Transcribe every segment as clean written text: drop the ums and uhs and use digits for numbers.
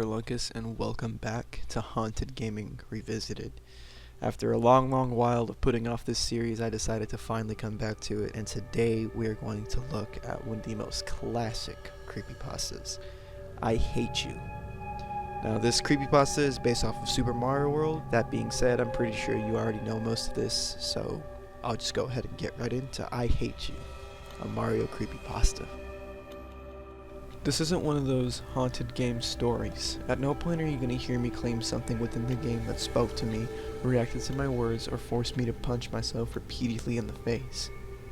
Kerlunkus, and welcome back to Haunted Gaming Revisited. After a long while of putting off this series, I decided to finally come back to it, and today we are going to look at one of the most classic creepypastas, I Hate You. Now, this creepypasta is based off of Super Mario World. That being said, I'm pretty sure you already know most of this, so I'll just go ahead and get right into I Hate You, a Mario creepypasta. This isn't one of those haunted game stories. At no point are you going to hear me claim something within the game that spoke to me, reacted to my words, or forced me to punch myself repeatedly in the face.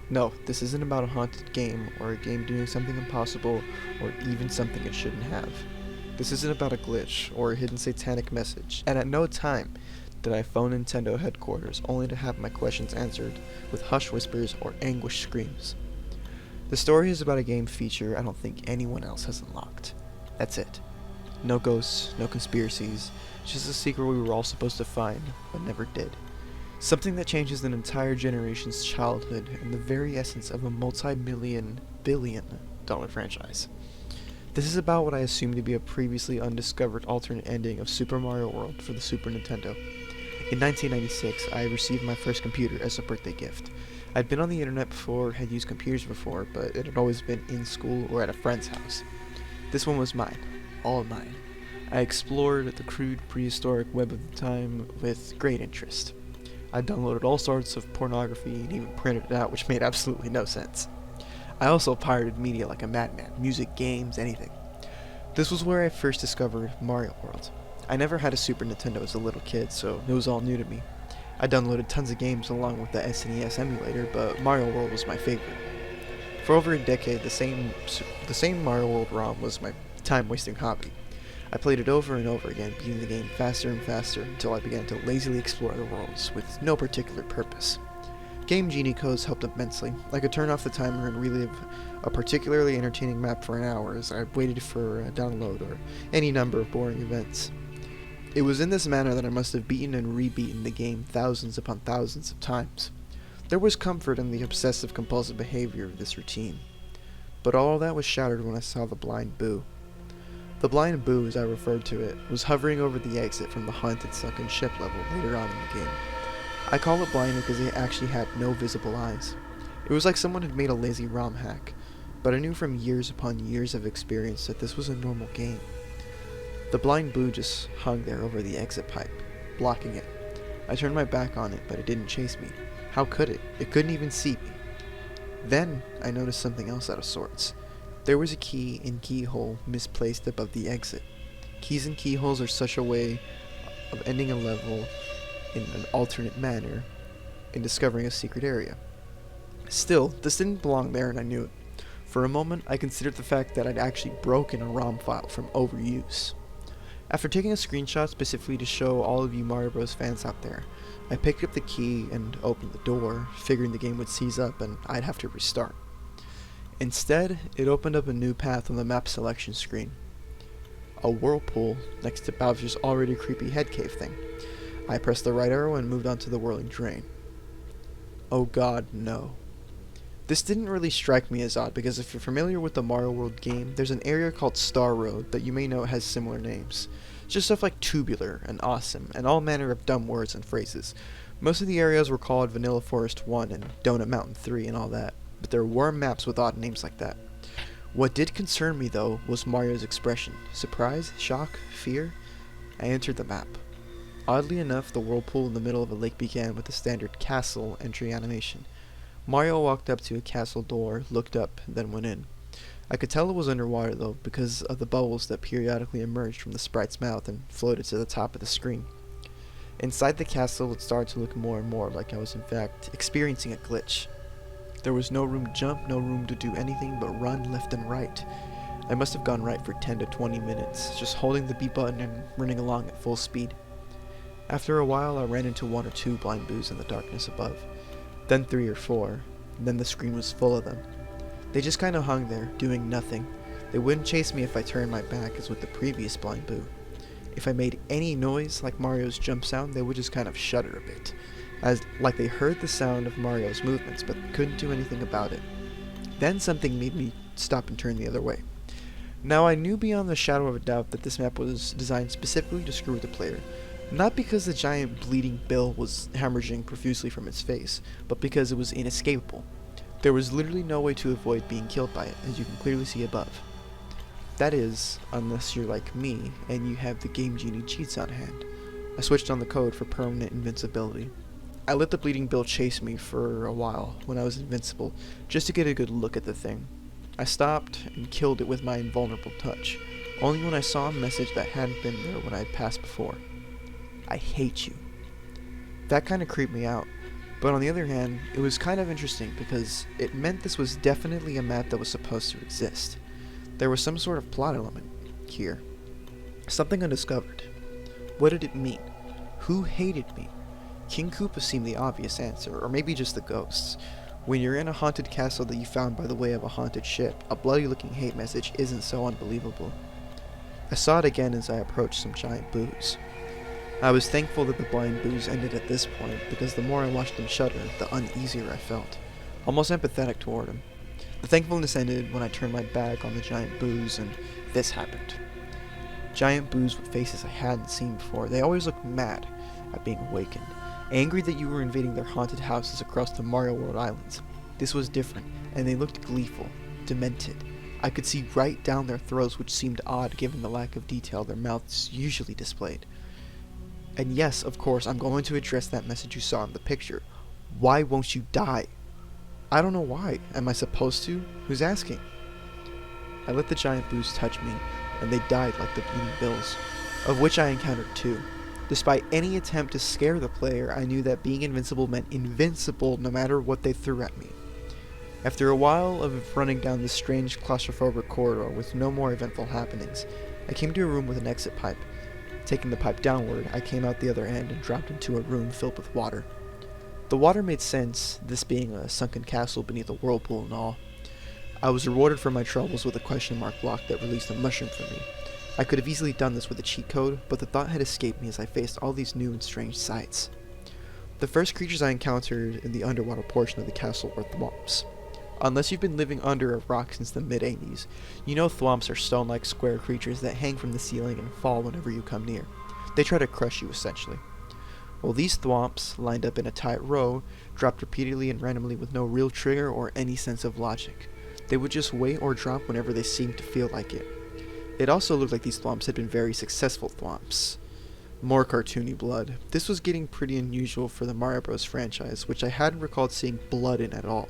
No, this isn't about a haunted game, or a game doing something impossible, or even something it shouldn't have. This isn't about a glitch, or a hidden satanic message, and at no time did I phone Nintendo headquarters only to have my questions answered with hush whispers or anguished screams. The story is about a game feature I don't think anyone else has unlocked. That's it. No ghosts, no conspiracies, just a secret we were all supposed to find, but never did. Something that changes an entire generation's childhood and the very essence of a multi-million, billion-dollar franchise. This is about what I assume to be a previously undiscovered alternate ending of Super Mario World for the Super Nintendo. In 1996, I received my first computer as a birthday gift. I'd been on the internet before, had used computers before, but it had always been in school or at a friend's house. This one was mine, all mine. I explored the crude prehistoric web of the time with great interest. I downloaded all sorts of pornography and even printed it out, which made absolutely no sense. I also pirated media like a madman, music, games, anything. This was where I first discovered Mario World. I never had a Super Nintendo as a little kid, so it was all new to me. I downloaded tons of games along with the SNES emulator, but Mario World was my favorite. For over a decade, the same Mario World ROM was my time-wasting hobby. I played it over and over again, beating the game faster and faster until I began to lazily explore the worlds with no particular purpose. Game Genie codes helped immensely. I could turn off the timer and relive a particularly entertaining map for an hour as I waited for a download or any number of boring events. It was in this manner that I must have beaten and rebeaten the game thousands upon thousands of times. There was comfort in the obsessive-compulsive behavior of this routine. But all of that was shattered when I saw the Blind Boo. The Blind Boo, as I referred to it, was hovering over the exit from the haunted sunken ship level later on in the game. I call it blind because it actually had no visible eyes. It was like someone had made a lazy ROM hack, but I knew from years upon years of experience that this was a normal game. The Blind Boo just hung there over the exit pipe, blocking it. I turned my back on it, but it didn't chase me. How could it? It couldn't even see me. Then, I noticed something else out of sorts. There was a key and keyhole misplaced above the exit. Keys and keyholes are such a way of ending a level in an alternate manner in discovering a secret area. Still, this didn't belong there and I knew it. For a moment, I considered the fact that I'd actually broken a ROM file from overuse. After taking a screenshot specifically to show all of you Mario Bros fans out there, I picked up the key and opened the door, figuring the game would seize up and I'd have to restart. Instead, it opened up a new path on the map selection screen. A whirlpool next to Bowser's already creepy head cave thing. I pressed the right arrow and moved on to the whirling drain. Oh god, no. This didn't really strike me as odd because if you're familiar with the Mario World game, there's an area called Star Road that you may know has similar names. Just stuff like tubular and awesome and all manner of dumb words and phrases. Most of the areas were called Vanilla Forest 1 and Donut Mountain 3 and all that, but there were maps with odd names like that. What did concern me though was Mario's expression. Surprise? Shock? Fear? I entered the map. Oddly enough, the whirlpool in the middle of a lake began with the standard castle entry animation. Mario walked up to a castle door, looked up, then went in. I could tell it was underwater though, because of the bubbles that periodically emerged from the sprite's mouth and floated to the top of the screen. Inside the castle, it started to look more and more like I was in fact experiencing a glitch. There was no room to jump, no room to do anything but run left and right. I must have gone right for 10 to 20 minutes, just holding the B button and running along at full speed. After a while, I ran into one or two Blind Boos in the darkness above. Then 3 or 4, and then the screen was full of them. They just kinda hung there, doing nothing. They wouldn't chase me if I turned my back as with the previous Blind Boo. If I made any noise like Mario's jump sound, they would just kind of shudder a bit, as like they heard the sound of Mario's movements but couldn't do anything about it. Then something made me stop and turn the other way. Now I knew beyond the shadow of a doubt that this map was designed specifically to screw with the player, not because the giant bleeding bill was hemorrhaging profusely from its face, but because it was inescapable. There was literally no way to avoid being killed by it, as you can clearly see above. That is, unless you're like me and you have the Game Genie cheats on hand. I switched on the code for permanent invincibility. I let the bleeding bill chase me for a while when I was invincible, just to get a good look at the thing. I stopped and killed it with my invulnerable touch, only when I saw a message that hadn't been there when I had passed before. I hate you. That kind of creeped me out, but on the other hand, it was kind of interesting because it meant this was definitely a map that was supposed to exist. There was some sort of plot element here. Something undiscovered. What did it mean? Who hated me? King Koopa seemed the obvious answer, or maybe just the ghosts. When you're in a haunted castle that you found by the way of a haunted ship, a bloody-looking hate message isn't so unbelievable. I saw it again as I approached some giant boos. I was thankful that the blind boos ended at this point, because the more I watched them shudder, the uneasier I felt. Almost empathetic toward them. The thankfulness ended when I turned my back on the giant boos, and this happened. Giant boos with faces I hadn't seen before. They always looked mad at being awakened, angry that you were invading their haunted houses across the Mario World Islands. This was different, and they looked gleeful, demented. I could see right down their throats, which seemed odd given the lack of detail their mouths usually displayed. And yes, of course, I'm going to address that message you saw in the picture. Why won't you die? I don't know why. Am I supposed to? Who's asking? I let the giant boos touch me, and they died like the bleeding bills, of which I encountered two. Despite any attempt to scare the player, I knew that being invincible meant invincible no matter what they threw at me. After a while of running down this strange claustrophobic corridor with no more eventful happenings, I came to a room with an exit pipe. Taking the pipe downward, I came out the other end and dropped into a room filled with water. The water made sense, this being a sunken castle beneath a whirlpool and all. I was rewarded for my troubles with a question mark block that released a mushroom for me. I could have easily done this with a cheat code, but the thought had escaped me as I faced all these new and strange sights. The first creatures I encountered in the underwater portion of the castle were thwomps. Unless you've been living under a rock since the mid-80s, you know thwomps are stone-like square creatures that hang from the ceiling and fall whenever you come near. They try to crush you, essentially. Well, these thwomps, lined up in a tight row, dropped repeatedly and randomly with no real trigger or any sense of logic. They would just wait or drop whenever they seemed to feel like it. It also looked like these thwomps had been very successful thwomps. More cartoony blood. This was getting pretty unusual for the Mario Bros. Franchise, which I hadn't recalled seeing blood in at all.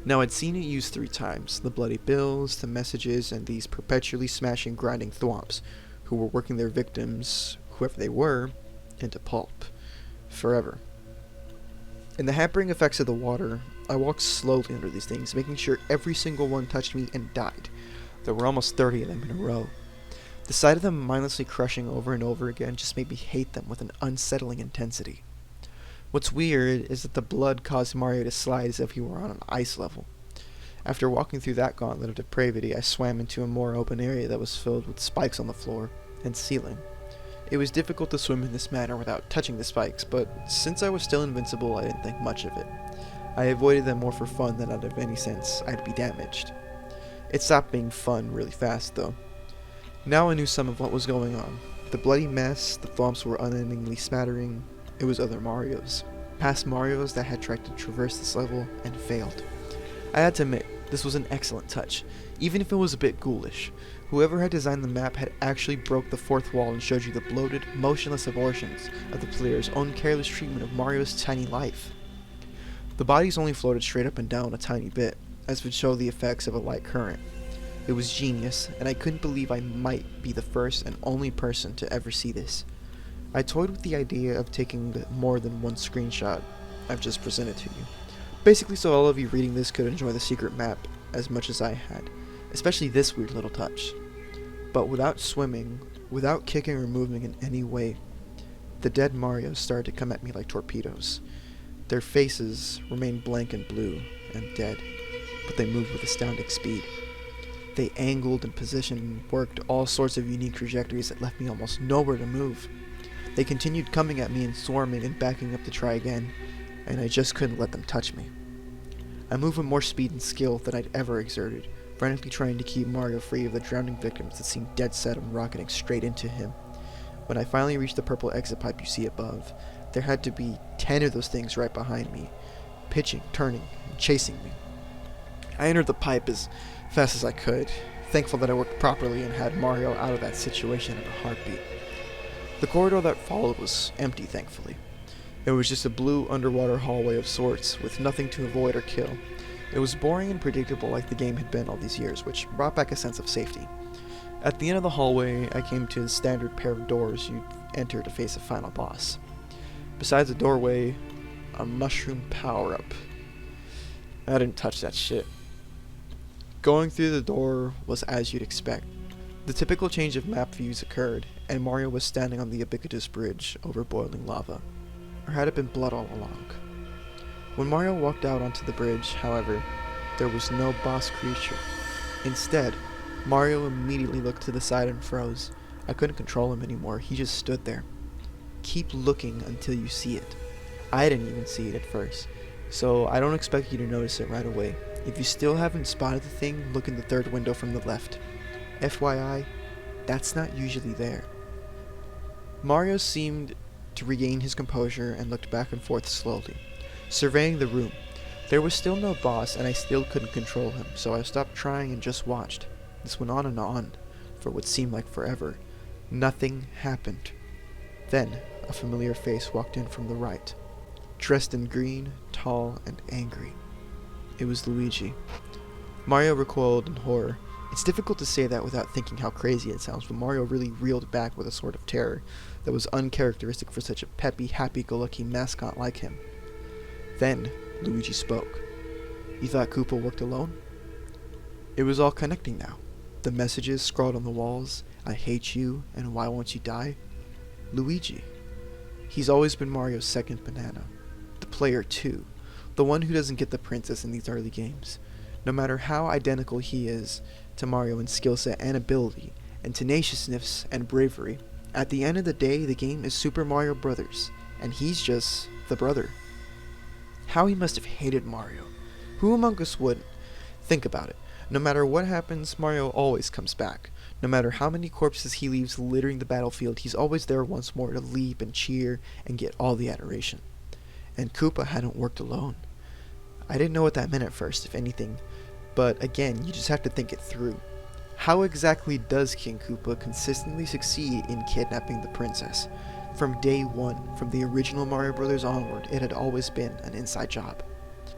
Now I'd seen it used 3 times, the bloody bills, the messages, and these perpetually smashing, grinding thwomps, who were working their victims, whoever they were, into pulp. Forever. In the hampering effects of the water, I walked slowly under these things, making sure every single one touched me and died. There were almost 30 of them in a row. The sight of them mindlessly crushing over and over again just made me hate them with an unsettling intensity. What's weird is that the blood caused Mario to slide as if he were on an ice level. After walking through that gauntlet of depravity, I swam into a more open area that was filled with spikes on the floor and ceiling. It was difficult to swim in this manner without touching the spikes, but since I was still invincible, I didn't think much of it. I avoided them more for fun than out of any sense I'd be damaged. It stopped being fun really fast, though. Now I knew some of what was going on. The bloody mess, the thwomps were unendingly smattering. It was other Marios. Past Marios that had tried to traverse this level and failed. I had to admit, this was an excellent touch, even if it was a bit ghoulish. Whoever had designed the map had actually broke the fourth wall and showed you the bloated, motionless abortions of the player's own careless treatment of Mario's tiny life. The bodies only floated straight up and down a tiny bit, as would show the effects of a light current. It was genius, and I couldn't believe I might be the first and only person to ever see this. I toyed with the idea of taking more than one screenshot I've just presented to you, basically so all of you reading this could enjoy the secret map as much as I had, especially this weird little touch. But without swimming, without kicking or moving in any way, the dead Marios started to come at me like torpedoes. Their faces remained blank and blue and dead, but they moved with astounding speed. They angled and positioned and worked all sorts of unique trajectories that left me almost nowhere to move. They continued coming at me and swarming and backing up to try again, and I just couldn't let them touch me. I moved with more speed and skill than I'd ever exerted, frantically trying to keep Mario free of the drowning victims that seemed dead set on rocketing straight into him. When I finally reached the purple exit pipe you see above, there had to be 10 of those things right behind me, pitching, turning, and chasing me. I entered the pipe as fast as I could, thankful that I worked properly and had Mario out of that situation in a heartbeat. The corridor that followed was empty, thankfully. It was just a blue underwater hallway of sorts, with nothing to avoid or kill. It was boring and predictable like the game had been all these years, which brought back a sense of safety. At the end of the hallway, I came to a standard pair of doors you'd enter to face a final boss. Besides the doorway, a mushroom power-up. I didn't touch that shit. Going through the door was as you'd expect. The typical change of map views occurred, and Mario was standing on the ubiquitous bridge over boiling lava. Or had it been blood all along? When Mario walked out onto the bridge, however, there was no boss creature. Instead, Mario immediately looked to the side and froze. I couldn't control him anymore, he just stood there. Keep looking until you see it. I didn't even see it at first, so I don't expect you to notice it right away. If you still haven't spotted the thing, look in the third window from the left. FYI, that's not usually there. Mario seemed to regain his composure and looked back and forth slowly, surveying the room. There was still no boss, and I still couldn't control him, so I stopped trying and just watched. This went on and on, for what seemed like forever. Nothing happened. Then, a familiar face walked in from the right, dressed in green, tall, and angry. It was Luigi. Mario recoiled in horror. It's difficult to say that without thinking how crazy it sounds, but Mario really reeled back with a sort of terror that was uncharacteristic for such a peppy, happy-go-lucky mascot like him. Then, Luigi spoke. You thought Koopa worked alone? It was all connecting now. The messages scrawled on the walls, I hate you, and why won't you die? Luigi. He's always been Mario's second banana. The player too. The one who doesn't get the princess in these early games. No matter how identical he is to Mario in skill set and ability, and tenaciousness and bravery, at the end of the day, the game is Super Mario Brothers, and he's just the brother. How he must have hated Mario. Who among us wouldn't? Think about it. No matter what happens, Mario always comes back. No matter how many corpses he leaves littering the battlefield, he's always there once more to leap and cheer and get all the adoration. And Koopa hadn't worked alone. I didn't know what that meant at first, if anything, but again, you just have to think it through. How exactly does King Koopa consistently succeed in kidnapping the princess? From day one, from the original Mario Bros. Onward, it had always been an inside job.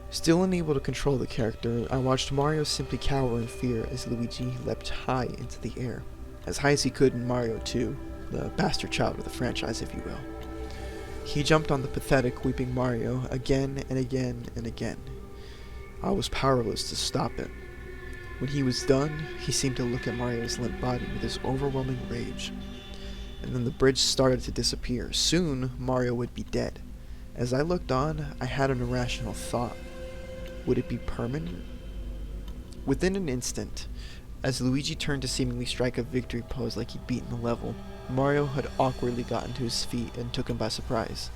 Still unable to control the character, I watched Mario simply cower in fear as Luigi leapt high into the air. As high as he could in Mario 2, the bastard child of the franchise, if you will. He jumped on the pathetic, weeping Mario again and again and again. I was powerless to stop him. When he was done, he seemed to look at Mario's limp body with his overwhelming rage. And then the bridge started to disappear. Soon, Mario would be dead. As I looked on, I had an irrational thought. Would it be permanent? Within an instant, as Luigi turned to seemingly strike a victory pose like he'd beaten the level, Mario had awkwardly gotten to his feet and took him by surprise.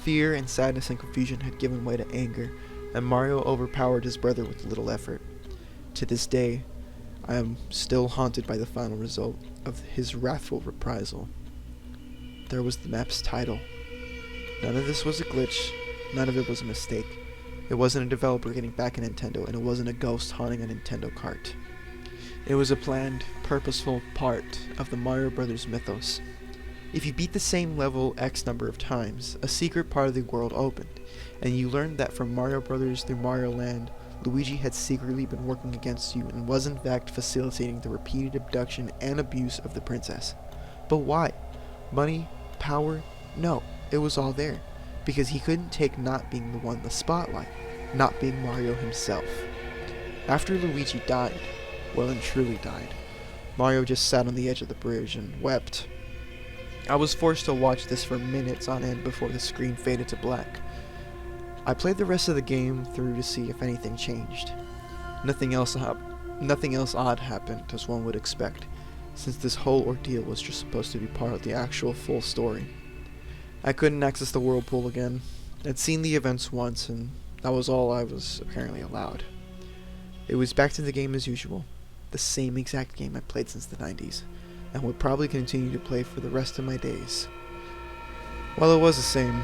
Fear and sadness and confusion had given way to anger, and Mario overpowered his brother with little effort. To this day, I am still haunted by the final result of his wrathful reprisal. There was the map's title. None of this was a glitch, none of it was a mistake. It wasn't a developer getting back at Nintendo, and it wasn't a ghost haunting a Nintendo cart. It was a planned, purposeful part of the Mario Brothers mythos. If you beat the same level X number of times, a secret part of the world opened, and you learned that from Mario Brothers through Mario Land, Luigi had secretly been working against you and was in fact facilitating the repeated abduction and abuse of the princess. But why? Money? Power? No, it was all there. Because he couldn't take not being the one in the spotlight, not being Mario himself. After Luigi died, well and truly died, Mario just sat on the edge of the bridge and wept. I was forced to watch this for minutes on end before the screen faded to black. I played the rest of the game through to see if anything changed. Nothing else odd happened, as one would expect, since this whole ordeal was just supposed to be part of the actual full story. I couldn't access the whirlpool again. I'd seen the events once, and that was all I was apparently allowed. It was back to the game as usual, the same exact game I played since the 90s, and would probably continue to play for the rest of my days. Well, it was the same,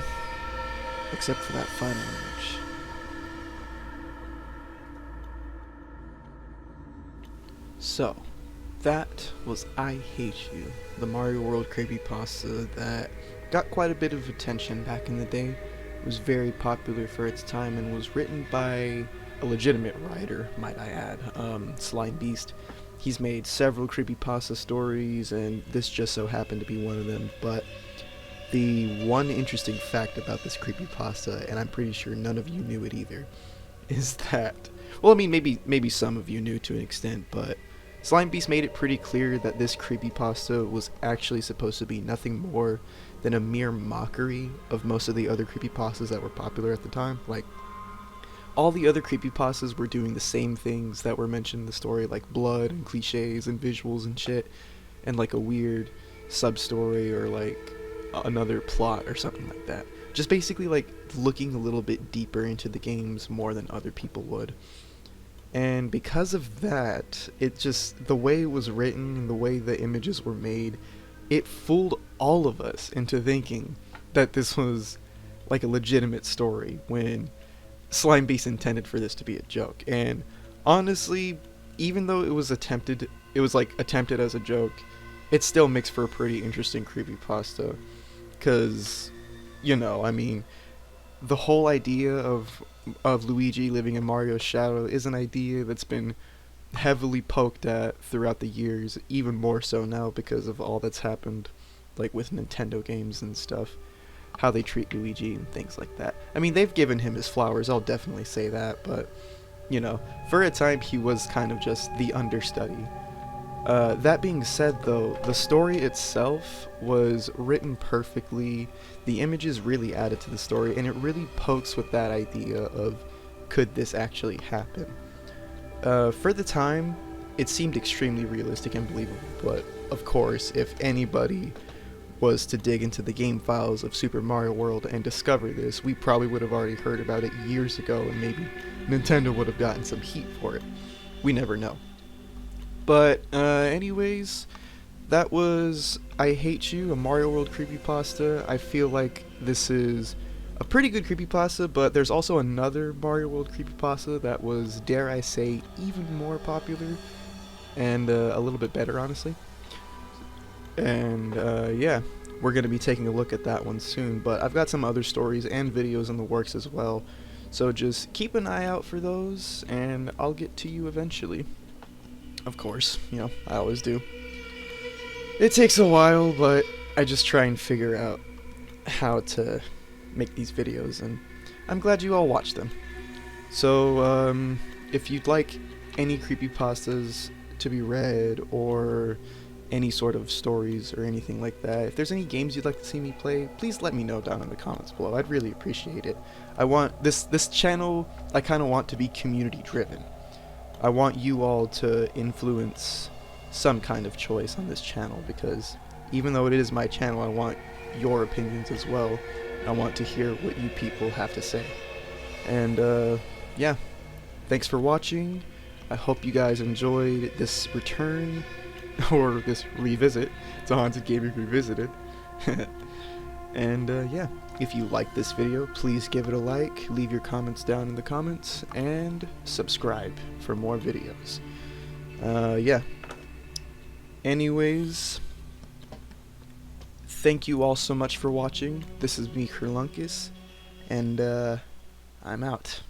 except for that final image. So, that was I Hate You, the Mario World creepypasta that got quite a bit of attention back in the day. It was very popular for its time and was written by a legitimate writer, might I add, Slime Beast. He's made several creepypasta stories, and this just so happened to be one of them, but the one interesting fact about this creepypasta, and I'm pretty sure none of you knew it either, is that, well, I mean, maybe some of you knew to an extent, but Slime Beast made it pretty clear that this creepypasta was actually supposed to be nothing more than a mere mockery of most of the other creepypastas that were popular at the time. Like, all the other creepypastas were doing the same things that were mentioned in the story, like blood and cliches and visuals and shit, and like a weird sub-story or like another plot or something like that. Just basically like looking a little bit deeper into the games more than other people would. And because of that, it just, the way it was written and the way the images were made, it fooled all of us into thinking that this was like a legitimate story when Slime Beast intended for this to be a joke. And honestly, even though it was attempted as a joke, it still makes for a pretty interesting creepypasta. Cause, you know, I mean, the whole idea of Luigi living in Mario's shadow is an idea that's been heavily poked at throughout the years, even more so now because of all that's happened, like with Nintendo games and stuff, how they treat Luigi and things like that. I mean, they've given him his flowers, I'll definitely say that, but, you know, for a time he was kind of just the understudy. That being said, though, the story itself was written perfectly, the images really added to the story, and it really pokes with that idea of, could this actually happen? For the time, it seemed extremely realistic and believable, but of course, if anybody was to dig into the game files of Super Mario World and discover this, we probably would have already heard about it years ago, and maybe Nintendo would have gotten some heat for it. We never know. But, anyways, that was I Hate You, a Mario World creepypasta. I feel like this is a pretty good creepypasta, but there's also another Mario World creepypasta that was, dare I say, even more popular, and a little bit better, honestly. And, yeah, we're going to be taking a look at that one soon, but I've got some other stories and videos in the works as well, so just keep an eye out for those, and I'll get to you eventually. Of course, you know, I always do. It takes a while, but I just try and figure out how to make these videos, and I'm glad you all watch them. So, if you'd like any creepypastas to be read, or any sort of stories or anything like that, if there's any games you'd like to see me play, please let me know down in the comments below. I'd really appreciate it. I want this channel, I kind of want to be community driven. I want you all to influence some kind of choice on this channel, because even though it is my channel, I want your opinions as well. I want to hear what you people have to say. And yeah, thanks for watching. I hope you guys enjoyed this return, or this revisit to Haunted Gaming Revisited. And yeah, if you like this video, please give it a like, leave your comments down in the comments, and subscribe for more videos. Yeah. Anyways, thank you all so much for watching. This is me, Kerlunkus, and I'm out.